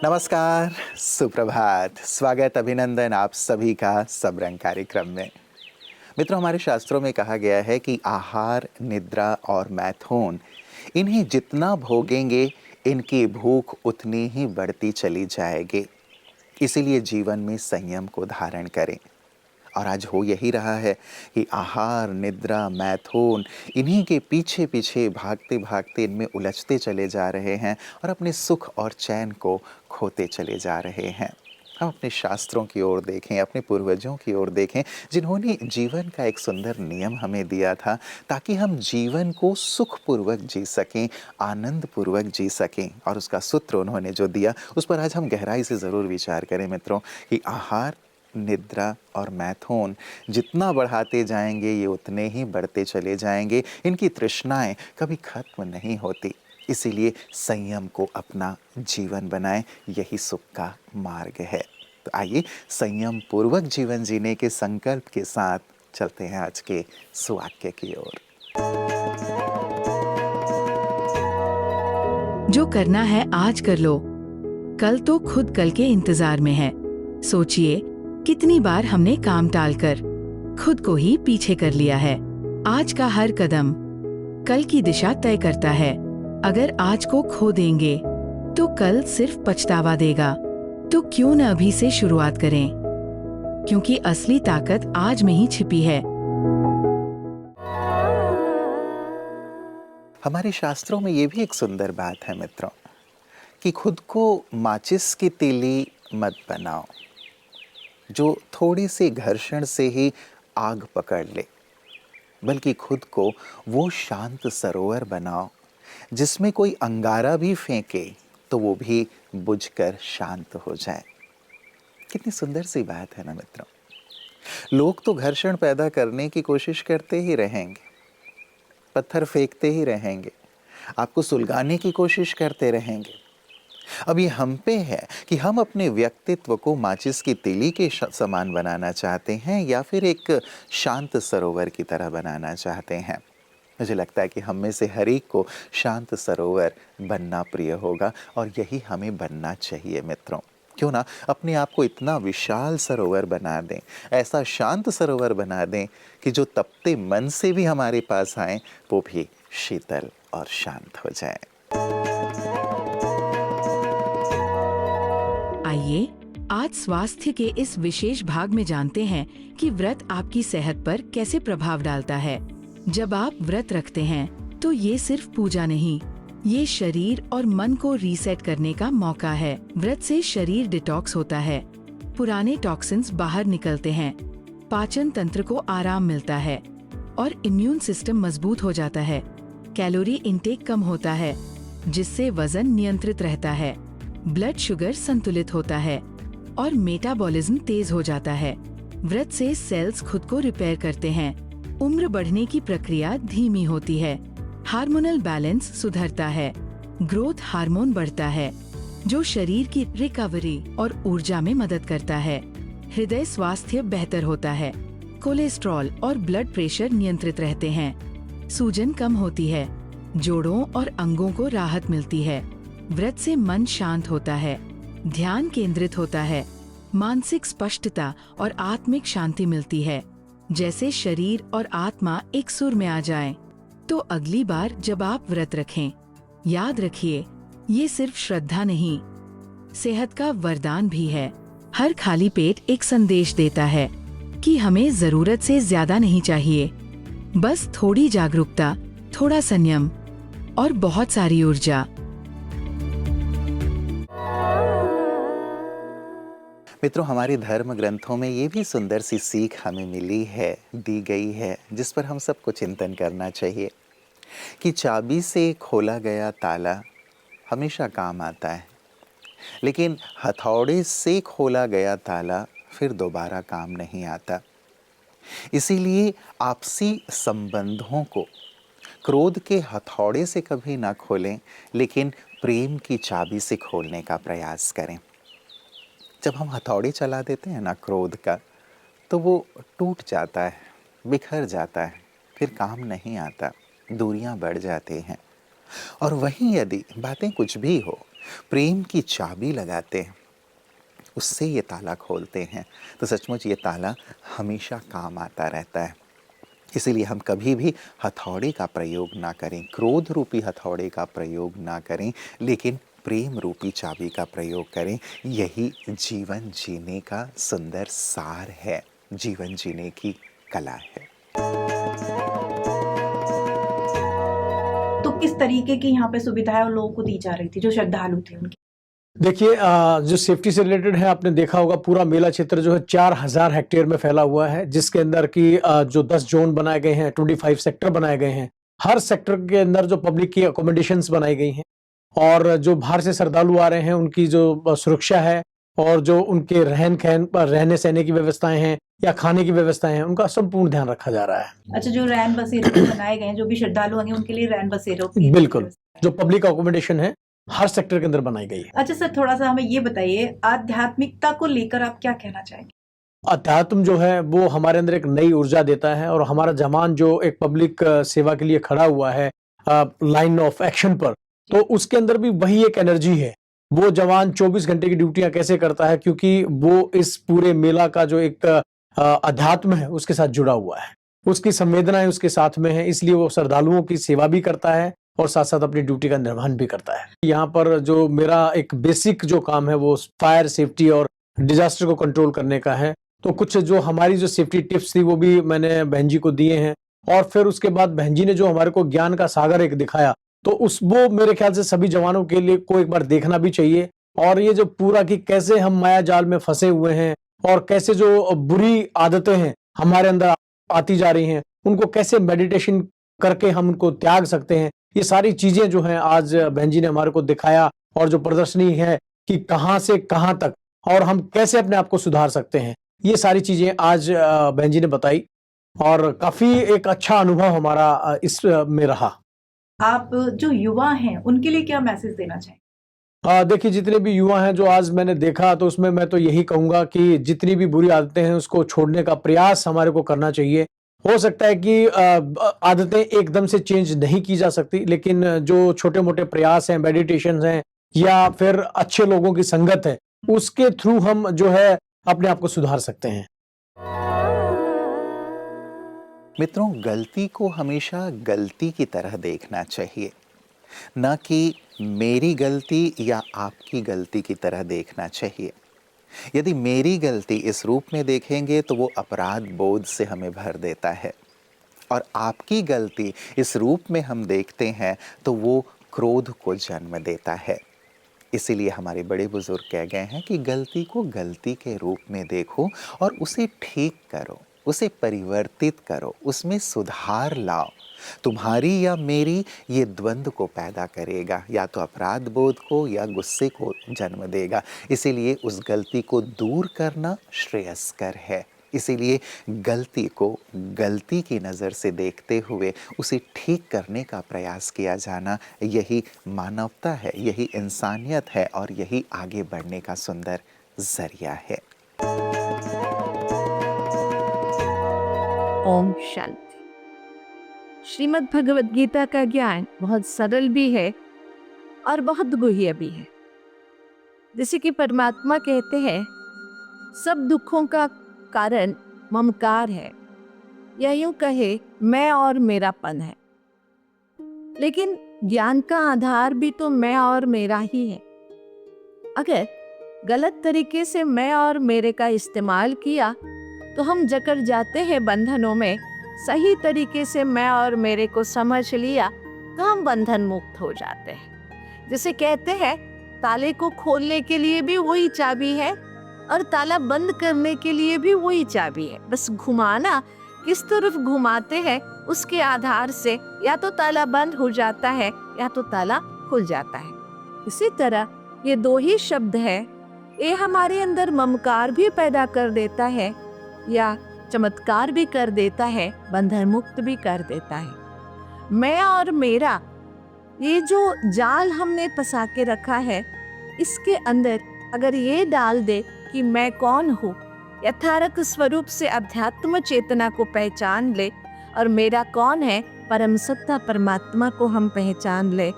नमस्कार, सुप्रभात, स्वागत, अभिनंदन आप सभी का सब रंग कार्यक्रम में। मित्रों, हमारे शास्त्रों में कहा गया है कि आहार, निद्रा और मैथुन इन्हें जितना भोगेंगे, इनकी भूख उतनी ही बढ़ती चली जाएगी। इसीलिए जीवन में संयम को धारण करें। और आज हो यही रहा है कि आहार, निद्रा, मैथुन इन्हीं के पीछे-पीछे भागते-भागते इनमें उलझते चले जा रहे हैं और अपने सुख और चैन को खोते चले जा रहे हैं। हम अपने शास्त्रों की ओर देखें, अपने पूर्वजों की ओर देखें, जिन्होंने जीवन का एक सुंदर नियम हमें दिया था ताकि हम जीवन को सुखपूर्वक जी सकें, आनंदपूर्वक जी सकें। और उसका सूत्र उन्होंने जो दिया, उस पर आज हम गहराई से ज़रूर विचार करें मित्रों कि आहार, निद्रा और मैथुन जितना बढ़ाते जाएंगे ये उतने ही बढ़ते चले जाएंगे। इनकी तृष्णाएं कभी खत्म नहीं होती। इसीलिए संयम को अपना जीवन बनाएं, यही सुख का मार्ग है। तो आइए संयम पूर्वक जीवन जीने के संकल्प के साथ चलते हैं आज के सुवाक्य की ओर। जो करना है आज कर लो, कल तो खुद कल के इंतजार में है। सोचिए कितनी बार हमने काम टालकर खुद को ही पीछे कर लिया है। आज का हर कदम कल की दिशा तय करता है। अगर आज को खो देंगे तो कल सिर्फ पछतावा देगा। तो क्यों न अभी से शुरुआत करें, क्योंकि असली ताकत आज में ही छिपी है। हमारे शास्त्रों में ये भी एक सुंदर बात है मित्रों कि खुद को माचिस की तीली मत बनाओ जो थोड़ी सी घर्षण से ही आग पकड़ ले, बल्कि खुद को वो शांत सरोवर बनाओ जिसमें कोई अंगारा भी फेंके तो वो भी बुझकर शांत हो जाए। कितनी सुंदर सी बात है ना मित्रों। लोग तो घर्षण पैदा करने की कोशिश करते ही रहेंगे, पत्थर फेंकते ही रहेंगे, आपको सुलगाने की कोशिश करते रहेंगे। अब ये हम पे है कि हम अपने व्यक्तित्व को माचिस की तीली के समान बनाना चाहते हैं या फिर एक शांत सरोवर की तरह बनाना चाहते हैं। मुझे लगता है कि हम में से हर एक को शांत सरोवर बनना प्रिय होगा और यही हमें बनना चाहिए मित्रों। क्यों ना अपने आप को इतना विशाल सरोवर बना दें, ऐसा शांत सरोवर बना दें कि जो तपते मन से भी हमारे पास आए वो भी शीतल और शांत हो जाए। आइए आज स्वास्थ्य के इस विशेष भाग में जानते हैं कि व्रत आपकी सेहत पर कैसे प्रभाव डालता है। जब आप व्रत रखते हैं तो ये सिर्फ पूजा नहीं, ये शरीर और मन को रीसेट करने का मौका है। व्रत से शरीर डिटॉक्स होता है, पुराने टॉक्सिन्स बाहर निकलते हैं, पाचन तंत्र को आराम मिलता है और इम्यून सिस्टम मजबूत हो जाता है। कैलोरी इंटेक कम होता है जिससे वजन नियंत्रित रहता है, ब्लड शुगर संतुलित होता है और मेटाबॉलिज्म तेज हो जाता है। व्रत से सेल्स खुद को रिपेयर करते हैं, उम्र बढ़ने की प्रक्रिया धीमी होती है, हार्मोनल बैलेंस सुधरता है, ग्रोथ हार्मोन बढ़ता है जो शरीर की रिकवरी और ऊर्जा में मदद करता है। हृदय स्वास्थ्य बेहतर होता है, कोलेस्ट्रॉल और ब्लड प्रेशर नियंत्रित रहते हैं, सूजन कम होती है, जोड़ों और अंगों को राहत मिलती है। व्रत से मन शांत होता है, ध्यान केंद्रित होता है, मानसिक स्पष्टता और आत्मिक शांति मिलती है। जैसे शरीर और आत्मा एक सुर में आ जाएं। तो अगली बार जब आप व्रत रखें, याद रखिए ये सिर्फ श्रद्धा नहीं, सेहत का वरदान भी है। हर खाली पेट एक संदेश देता है कि हमें जरूरत से ज्यादा नहीं चाहिए, बस थोड़ी जागरूकता, थोड़ा संयम और बहुत सारी ऊर्जा। मित्रों, हमारे धर्म ग्रंथों में ये भी सुंदर सी सीख हमें मिली है, दी गई है, जिस पर हम सबको चिंतन करना चाहिए कि चाबी से खोला गया ताला हमेशा काम आता है, लेकिन हथौड़े से खोला गया ताला फिर दोबारा काम नहीं आता। इसीलिए आपसी संबंधों को क्रोध के हथौड़े से कभी ना खोलें, लेकिन प्रेम की चाबी से खोलने का प्रयास करें। जब हम हथौड़ी चला देते हैं ना क्रोध का, तो वो टूट जाता है, बिखर जाता है, फिर काम नहीं आता, दूरियां बढ़ जाती हैं। और वहीं यदि बातें कुछ भी हो, प्रेम की चाबी लगाते हैं, उससे ये ताला खोलते हैं, तो सचमुच ये ताला हमेशा काम आता रहता है। इसीलिए हम कभी भी हथौड़े का प्रयोग ना करें, क्रोध रूपी हथौड़े का प्रयोग ना करें, लेकिन प्रेम रूपी चाबी का प्रयोग करें। यही जीवन जीने का सुंदर सार है, जीवन जीने की कला है। तो किस तरीके की यहाँ पे सुविधाएं उन लोगों को दी जा रही थी जो श्रद्धालु थे उनकी? देखिए, जो सेफ्टी से रिलेटेड है, आपने देखा होगा पूरा मेला क्षेत्र जो है 4000 हेक्टेयर में फैला हुआ है, जिसके अंदर की जो 10 जोन बनाए गए हैं, 25 सेक्टर बनाए गए हैं। हर सेक्टर के अंदर जो पब्लिक की अकोमोडेशंस बनाई गई हैं, और जो बाहर से श्रद्धालु आ रहे हैं उनकी जो सुरक्षा है, और जो उनके रहने सहने की व्यवस्थाएं हैं या खाने की व्यवस्थाएं हैं, उनका संपूर्ण ध्यान रखा जा रहा है। अच्छा, जो रैन बसेरे जो बनाए गए हैं, जो भी श्रद्धालु होंगे उनके लिए रैन बसेरों की बिल्कुल, जो पब्लिक अकोमोडेशन है हर सेक्टर के अंदर बनाई गई है। अच्छा सर, थोड़ा सा हमें ये बताइए, आध्यात्मिकता को लेकर आप क्या कहना चाहेंगे? अध्यात्म जो है वो हमारे अंदर एक नई ऊर्जा देता है, और हमारा जवान जो एक पब्लिक सेवा के लिए खड़ा हुआ है लाइन ऑफ एक्शन पर, तो उसके अंदर भी वही एक एनर्जी है। वो जवान 24 घंटे की ड्यूटियां कैसे करता है, क्योंकि वो इस पूरे मेला का जो एक अध्यात्म है उसके साथ जुड़ा हुआ है, उसकी संवेदनाएं उसके साथ में है, इसलिए वो श्रद्धालुओं की सेवा भी करता है और साथ साथ अपनी ड्यूटी का निर्वहन भी करता है। यहाँ पर जो मेरा एक बेसिक जो काम है वो फायर सेफ्टी और डिजास्टर को कंट्रोल करने का है। तो कुछ जो हमारी जो सेफ्टी टिप्स थी वो भी मैंने बहन जी को दिए हैं, और फिर उसके बाद बहन जी ने जो हमारे को ज्ञान का सागर एक दिखाया, तो उस वो मेरे ख्याल से सभी जवानों के लिए को एक बार देखना भी चाहिए। और ये जो पूरा कि कैसे हम माया जाल में फंसे हुए हैं, और कैसे जो बुरी आदतें हैं हमारे अंदर आती जा रही हैं, उनको कैसे मेडिटेशन करके हम उनको त्याग सकते हैं, ये सारी चीजें जो हैं आज बहन जी ने हमारे को दिखाया। और जो प्रदर्शनी है कि कहां से कहां तक और हम कैसे अपने आप को सुधार सकते हैं, ये सारी चीजें आज बहन जी ने बताई, और काफी एक अच्छा अनुभव हमारा इस में रहा। आप जो युवा हैं उनके लिए क्या मैसेज देना चाहेंगे? देखिए, जितने भी युवा हैं जो आज मैंने देखा, तो उसमें मैं तो यही कहूंगा कि जितनी भी बुरी आदतें हैं उसको छोड़ने का प्रयास हमारे को करना चाहिए। हो सकता है कि आदतें एकदम से चेंज नहीं की जा सकती, लेकिन जो छोटे मोटे प्रयास हैं, मेडिटेशन हैं, या फिर अच्छे लोगों की संगत है, उसके थ्रू हम जो है अपने आप को सुधार सकते हैं। मित्रों, गलती को हमेशा गलती की तरह देखना चाहिए, ना कि मेरी गलती या आपकी गलती की तरह देखना चाहिए। यदि मेरी गलती इस रूप में देखेंगे तो वो अपराध बोध से हमें भर देता है, और आपकी गलती इस रूप में हम देखते हैं तो वो क्रोध को जन्म देता है। इसीलिए हमारे बड़े बुजुर्ग कह गए हैं कि गलती को गलती के रूप में देखो और उसे ठीक करो, उसे परिवर्तित करो, उसमें सुधार लाओ। तुम्हारी या मेरी ये द्वंद्व को पैदा करेगा, या तो अपराध बोध को या गुस्से को जन्म देगा। इसीलिए उस गलती को दूर करना श्रेयस्कर है। इसीलिए गलती को गलती की नज़र से देखते हुए उसे ठीक करने का प्रयास किया जाना, यही मानवता है, यही इंसानियत है, और यही आगे बढ़ने का सुंदर जरिया है। ओम शांति। श्रीमद् भगवद गीता का ज्ञान बहुत सरल भी है और बहुत गुह्य भी है। जैसे कि परमात्मा कहते हैं, सब दुखों का कारण ममकार है, या यूं कहे मैं और मेरापन है। लेकिन ज्ञान का आधार भी तो मैं और मेरा ही है। अगर गलत तरीके से मैं और मेरे का इस्तेमाल किया तो हम जकड़ जाते हैं बंधनों में। सही तरीके से मैं और मेरे को समझ लिया तो हम बंधन मुक्त हो जाते हैं। जैसे कहते हैं, ताले को खोलने के लिए भी वही चाबी है और ताला बंद करने के लिए भी वही चाबी है। बस घुमाना किस तरफ घुमाते हैं उसके आधार से या तो ताला बंद हो जाता है या तो ताला खुल जाता है। इसी तरह ये दो ही शब्द है, ये हमारे अंदर ममकार भी पैदा कर देता है या चमत्कार भी कर देता है, बंधन मुक्त भी कर देता है। मैं और मेरा ये जो जाल हमने फंसा के रखा है, इसके अंदर अगर ये डाल दे कि मैं कौन हूँ, यथार्थ स्वरूप से अध्यात्म चेतना को पहचान ले और मेरा कौन है परम सत्ता परमात्मा को हम पहचान ले,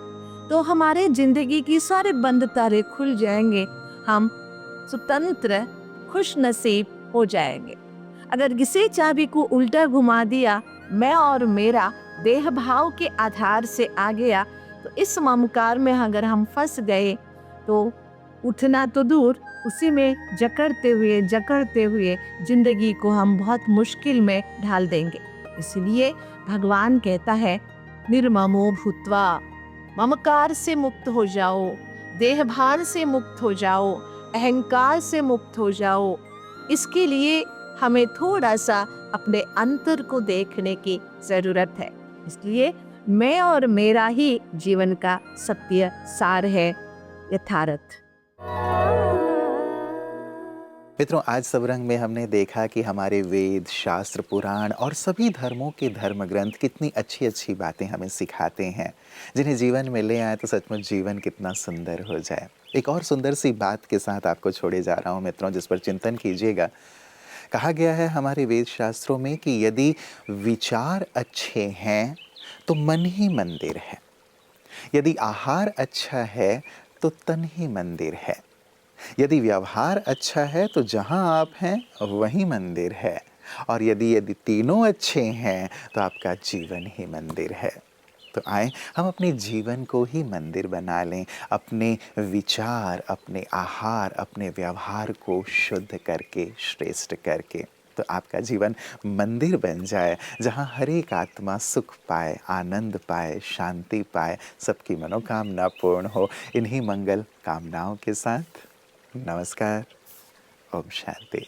तो हमारे जिंदगी की सारे बंद तारे खुल जाएंगे, हम स्वतंत्र खुश नसीब हो जाएंगे। अगर किसी चाबी को उल्टा घुमा दिया, मैं और मेरा देह भाव के आधार से आ गया, तो इस ममकार में अगर हम फंस गए तो उठना तो दूर, उसी में जकड़ते हुए जिंदगी को हम बहुत मुश्किल में ढाल देंगे। इसलिए भगवान कहता है, निर्ममो भूत्वा, ममकार से मुक्त हो जाओ, देह भार से मुक्त हो जाओ, अहंकार से मुक्त हो जाओ। इसके लिए हमें थोड़ा सा अपने अंतर को देखने की जरूरत है। इसलिए मैं और मेरा ही जीवन का सत्य सार है, यथार्थ। मित्रों, आज सबरंग में हमने देखा कि हमारे वेद, शास्त्र, पुराण और सभी धर्मों के धर्म ग्रंथ कितनी अच्छी अच्छी बातें हमें सिखाते हैं, जिन्हें जीवन में ले आए तो सचमुच जीवन कितना सुंदर हो जाए। एक और सुंदर सी बात के साथ आपको छोड़े जा रहा हूँ मित्रों, जिस पर चिंतन कीजिएगा। कहा गया है हमारे वेद शास्त्रों में कि यदि विचार अच्छे हैं तो मन ही मंदिर है, यदि आहार अच्छा है तो तन ही मंदिर है, यदि व्यवहार अच्छा है तो जहाँ आप हैं वही मंदिर है, और यदि तीनों अच्छे हैं तो आपका जीवन ही मंदिर है। तो आए हम अपने जीवन को ही मंदिर बना लें, अपने विचार, अपने आहार, अपने व्यवहार को शुद्ध करके, श्रेष्ठ करके, तो आपका जीवन मंदिर बन जाए, जहाँ हर एक आत्मा सुख पाए, आनंद पाए, शांति पाए, सबकी मनोकामना पूर्ण हो। इन्हीं मंगल कामनाओं के साथ नमस्कार, ओम शांति।